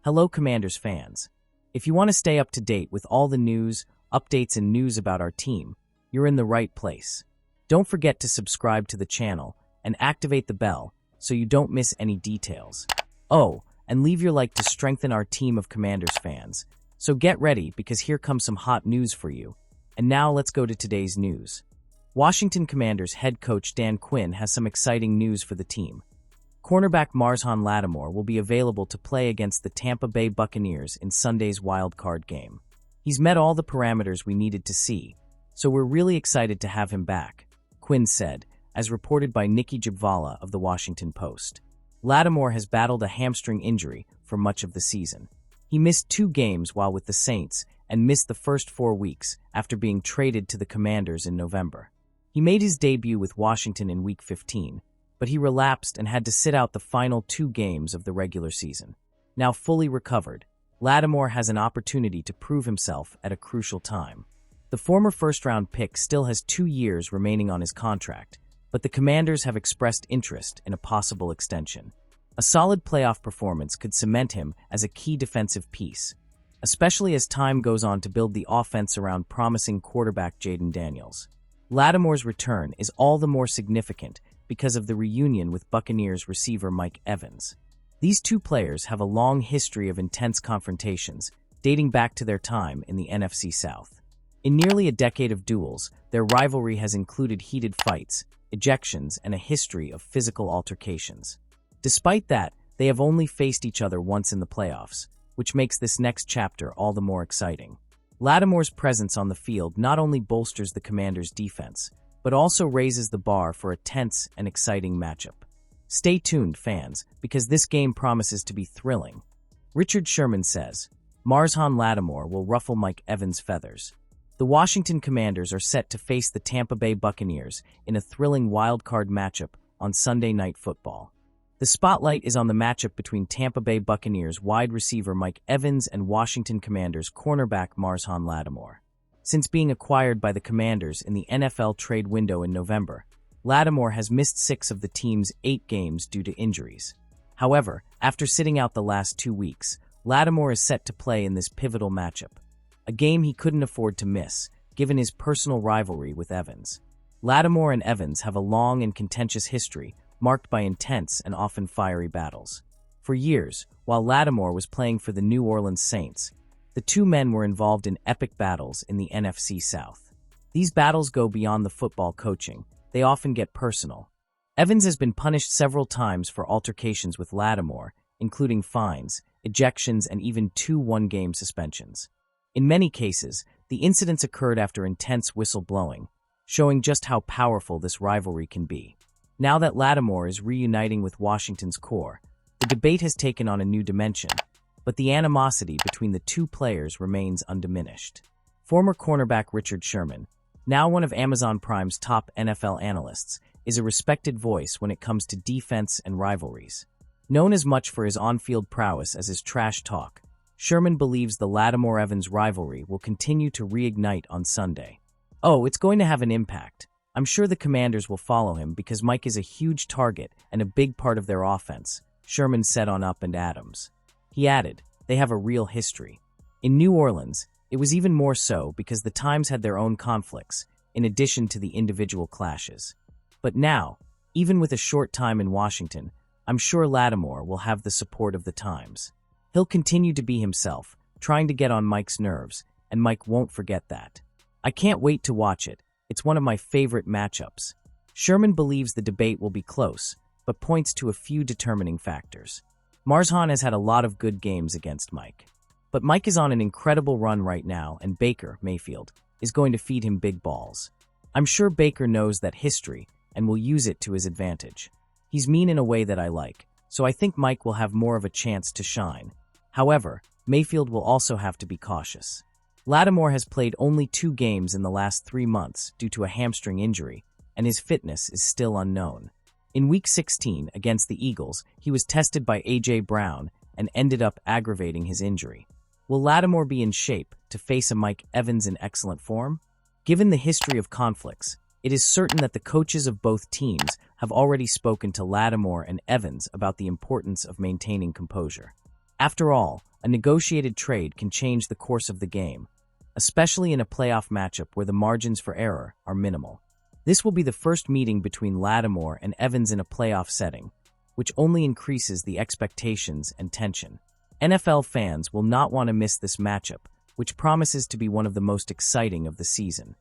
Hello Commanders fans. If you want to stay up to date with all the news, updates and news about our team, you're in the right place. Don't forget to subscribe to the channel and activate the bell so you don't miss any details. Oh, and leave your like to strengthen our team of Commanders fans. So get ready because here comes some hot news for you. And now let's go to today's news. Washington Commanders head coach Dan Quinn has some exciting news for the team. Cornerback Marshawn Lattimore will be available to play against the Tampa Bay Buccaneers in Sunday's wild card game. He's met all the parameters we needed to see, so we're really excited to have him back, Quinn said, as reported by Nikki Jabvala of the Washington Post. Lattimore has battled a hamstring injury for much of the season. He missed 2 games while with the Saints and missed the first 4 weeks after being traded to the Commanders in November. He made his debut with Washington in Week 15, but he relapsed and had to sit out the final 2 games of the regular season. Now fully recovered, Lattimore has an opportunity to prove himself at a crucial time. The former first-round pick still has 2 years remaining on his contract, but the Commanders have expressed interest in a possible extension. A solid playoff performance could cement him as a key defensive piece, especially as time goes on to build the offense around promising quarterback Jaden Daniels. Lattimore's return is all the more significant because of the reunion with Buccaneers receiver Mike Evans. These 2 players have a long history of intense confrontations, dating back to their time in the NFC South. In nearly a decade of duels, their rivalry has included heated fights, ejections, and a history of physical altercations. Despite that, they have only faced each other once in the playoffs, which makes this next chapter all the more exciting. Lattimore's presence on the field not only bolsters the Commanders' defense, but also raises the bar for a tense and exciting matchup. Stay tuned, fans, because this game promises to be thrilling. Richard Sherman says, Marshawn Lattimore will ruffle Mike Evans' feathers. The Washington Commanders are set to face the Tampa Bay Buccaneers in a thrilling wild-card matchup on Sunday Night Football. The spotlight is on the matchup between Tampa Bay Buccaneers wide receiver Mike Evans and Washington Commanders cornerback Marshawn Lattimore. Since being acquired by the Commanders in the NFL trade window in November, Lattimore has missed 6 of the team's 8 games due to injuries. However, after sitting out the last 2 weeks, Lattimore is set to play in this pivotal matchup, a game he couldn't afford to miss, given his personal rivalry with Evans. Lattimore and Evans have a long and contentious history, marked by intense and often fiery battles. For years, while Lattimore was playing for the New Orleans Saints, the 2 men were involved in epic battles in the NFC South. These battles go beyond the football coaching. They often get personal. Evans has been punished several times for altercations with Lattimore, including fines, ejections, and even 2 one-game suspensions. In many cases, the incidents occurred after intense whistle-blowing, showing just how powerful this rivalry can be. Now that Lattimore is reuniting with Washington's core, the debate has taken on a new dimension, but the animosity between the 2 players remains undiminished. Former cornerback Richard Sherman, now one of Amazon Prime's top NFL analysts, is a respected voice when it comes to defense and rivalries. Known as much for his on-field prowess as his trash talk, Sherman believes the Lattimore-Evans rivalry will continue to reignite on Sunday. Oh, it's going to have an impact. I'm sure the Commanders will follow him because Mike is a huge target and a big part of their offense, Sherman said on Up and Adams. He added, they have a real history. In New Orleans, it was even more so because the Times had their own conflicts, in addition to the individual clashes. But now, even with a short time in Washington, I'm sure Lattimore will have the support of the Times. He'll continue to be himself, trying to get on Mike's nerves, and Mike won't forget that. I can't wait to watch it. It's one of my favorite matchups. Sherman believes the debate will be close, but points to a few determining factors. Marshawn has had a lot of good games against Mike. But Mike is on an incredible run right now, and Baker, Mayfield, is going to feed him big balls. I'm sure Baker knows that history and will use it to his advantage. He's mean in a way that I like, so I think Mike will have more of a chance to shine. However, Mayfield will also have to be cautious. Lattimore has played only 2 games in the last 3 months due to a hamstring injury, and his fitness is still unknown. In Week 16 against the Eagles, he was tested by A.J. Brown and ended up aggravating his injury. Will Lattimore be in shape to face a Mike Evans in excellent form? Given the history of conflicts, it is certain that the coaches of both teams have already spoken to Lattimore and Evans about the importance of maintaining composure. After all, a negotiated trade can change the course of the game, especially in a playoff matchup where the margins for error are minimal. This will be the first meeting between Lattimore and Evans in a playoff setting, which only increases the expectations and tension. NFL fans will not want to miss this matchup, which promises to be one of the most exciting of the season.